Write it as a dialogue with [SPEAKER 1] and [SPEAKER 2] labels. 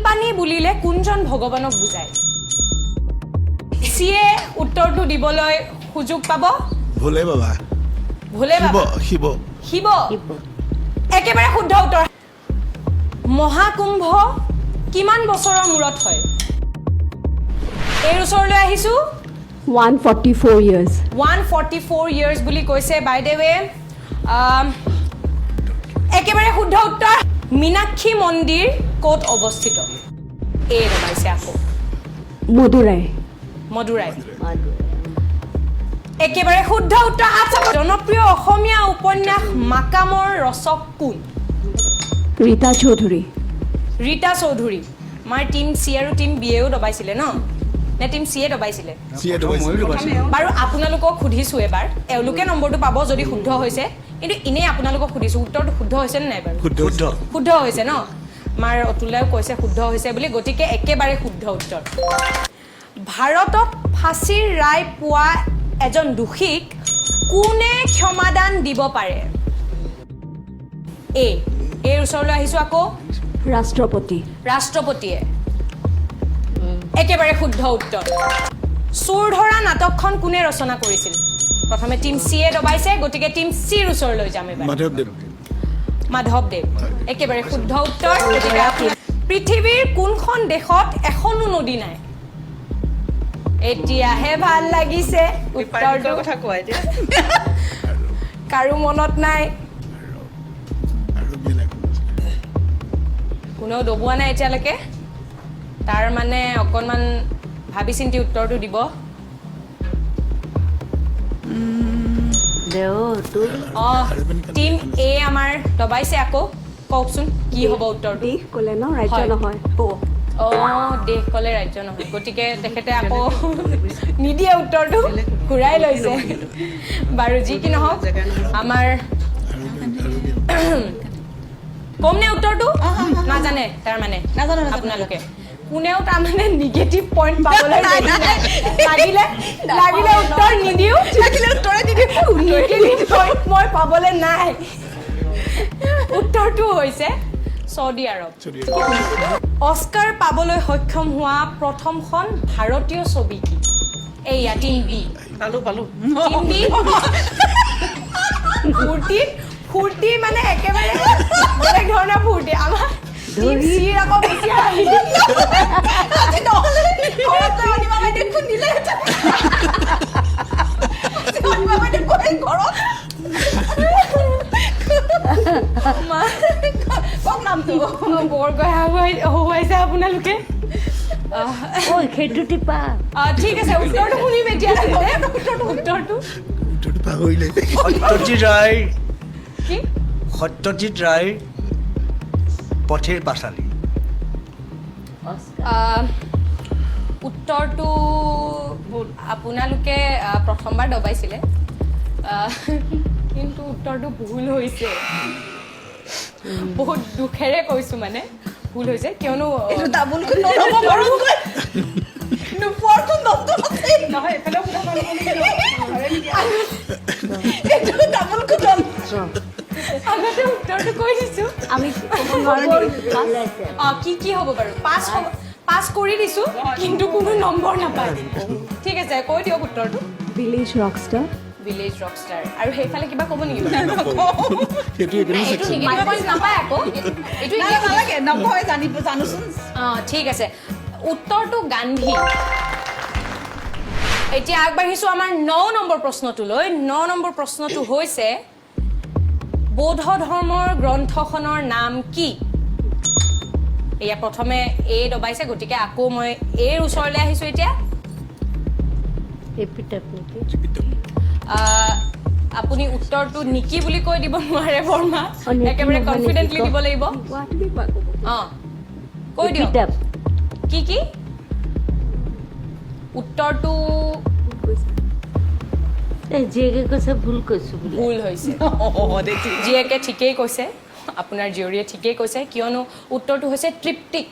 [SPEAKER 1] পানী বুলিলে কোনজন ভগৱানক বুজায় সিয়ে উত্তৰটো দিবলৈ সুযোগ পাব
[SPEAKER 2] ভোলে বাবা
[SPEAKER 1] ভোলে বাবা
[SPEAKER 2] শিৱ
[SPEAKER 1] শিৱ একেবাৰে শুদ্ধ উত্তৰ মহাকুম্ভ কিমান বছৰৰ মূৰত হয় এই ওচৰলৈ আহিছো
[SPEAKER 3] 144 years.
[SPEAKER 1] 144 years বুলি কৈছে বাই দ্য ৱে একেবাৰে শুদ্ধ উত্তৰ মীনাক্ষী মন্দিৰ ক'ত অৱস্থিত এই ৰমাইছে আকৌ
[SPEAKER 3] Madurai.
[SPEAKER 1] মদুৰাই একেবাৰে শুদ্ধ উত্তৰ আচ্ছা জনপ্ৰিয় অসমীয়া উপন্যাস মাকামৰ ৰচক কোন
[SPEAKER 3] Rita Chaudhary.
[SPEAKER 1] ৰীতা চৌধুৰী আমাৰ টিম চি আৰু টিম বিয়েও দবাইছিলে ন নে টিম চিয়ে দবাইছিলে বাৰু আপোনালোকক সুধিছো এবাৰ এওঁলোকে নম্বৰটো পাব যদি শুদ্ধ হৈছে কিন্তু ইনে আপোনালোকক সুধিছো উত্তৰটো শুদ্ধ হৈছে নে নাই বাৰু শুদ্ধ হৈছে ন আমাৰ অতুলেও কৈছে শুদ্ধ হৈছে বুলি গতিকে একেবাৰে শুদ্ধ উত্তৰ ভাৰতত ফাঁচীৰ ৰায় পোৱা এজন দোষীক কোনে ক্ষমাদান দিব পাৰে এই ওচৰলৈ আহিছো আকৌ
[SPEAKER 3] Rashtrapati.
[SPEAKER 1] ৰাষ্ট্ৰপতিয়ে একেবাৰে শুদ্ধ উত্তৰ চোৰ ধৰা নাটকখন কোনে ৰচনা কৰিছিল প্ৰথমে টিম চিয়ে দবাইছে গতিকে টিম চিৰ ওচৰলৈ যাম এবাৰ মাধৱদেৱ একেবাৰে শুদ্ধ উত্তৰ পৃথিৱীৰ কোনখন দেশত এখনো নদী নাই এতিয়াহে ভাল লাগিছে উত্তৰটো
[SPEAKER 4] কথা কোৱা এতিয়া
[SPEAKER 1] কাৰো মনত নাই কোনেও দবোৱা নাই এতিয়ালৈকে তাৰ মানে অকণমান ভাবি চিন্তি উত্তৰটো দিব টিম এ আমাৰ দবাইছে আকৌ কওকচোন কি হ'ব উত্তৰটো
[SPEAKER 3] দেশ ক'লে ন ৰাজ্য নহয়
[SPEAKER 1] দেশ ক'লে ৰাজ্য নহয় গতিকে তেখেতে আকৌ নিদিয়ে উত্তৰটো ঘূৰাই লৈছে বাৰু যি কি নহওক আমাৰ কম নে উত্তৰটো নাজানে তাৰমানে আপোনালোকে কোনেও তাৰমানে নিগেটিভ পইণ্ট পাবলৈ লাগিলে উত্তৰ নিদিওঁ নিগেটিভ পইণ্ট মই পাবলৈ নাই উত্তৰটো হৈছে ছৌদি আৰৱ অস্কাৰ পাবলৈ সক্ষম হোৱা প্ৰথমখন ভাৰতীয় ছবি কি এইয়া টিম বি
[SPEAKER 4] পালো
[SPEAKER 1] টিম বি ফূৰ্তি মানে একেবাৰে বেলেগ ধৰণৰ ফূৰ্তি আমাৰ টিম চিৰ আকৌ বেছি হহুৱাইছে আপোনালোকে
[SPEAKER 3] সেইটো টিপা
[SPEAKER 1] ঠিক আছে উত্তৰটো শুনিম এতিয়া উত্তৰটো
[SPEAKER 2] পাহৰিলে
[SPEAKER 1] কি
[SPEAKER 5] সত্যজিৎ ৰায় পথেৰ পাঁচালী
[SPEAKER 1] উত্তৰটো আপোনালোকে প্ৰথমবাৰ দবাইছিলে কিন্তু উত্তৰটো ভুল হৈছে বহুত দুখেৰে কৈছো মানে ভুল হৈছে কিয়নো আগতে উত্তৰটো কৈ দিছো
[SPEAKER 3] আমি
[SPEAKER 1] কি হ'ব বাৰু পাছ কৰি দিছো কিন্তু কোনো নম্বৰ নাপায় ঠিক আছে কৈ দিয়ক উত্তৰটো
[SPEAKER 3] Village Rockstar.
[SPEAKER 1] ভিলেজ ৰকষ্টাৰ আৰু সেইফালে কিবা ক'ব নেকি
[SPEAKER 2] সেইটো
[SPEAKER 1] নাপায় আকৌ
[SPEAKER 4] জানোচোন
[SPEAKER 1] ঠিক আছে উত্তৰটো গান্ধী এতিয়া আগবাঢ়িছো আমাৰ 9 নম্বৰ প্ৰশ্নটোলৈ 9 নম্বৰ প্ৰশ্নটো হৈছে বৌদ্ধ ধৰ্মৰ গ্ৰন্থখনৰ নাম কি এয়া প্ৰথমে এ দবাইছে গতিকে আকৌ মই এৰ ওচৰলৈ আহিছো এতিয়া আপুনি উত্তৰটো নিকি বুলি কৈ দিব নোৱাৰে বৰ্মা একেবাৰে কনফিডেন্টলি দিব লাগিব কৈ দিয়ক কি উত্তৰটো
[SPEAKER 3] জীয়েকে কৈছে ভুল কৈছো
[SPEAKER 1] ভুল হৈছে জীয়েকে ঠিকেই কৈছে আপোনাৰ জীয়ৰীয়ে ঠিকেই কৈছে কিয়নো উত্তৰটো হৈছে তৃপ্তিক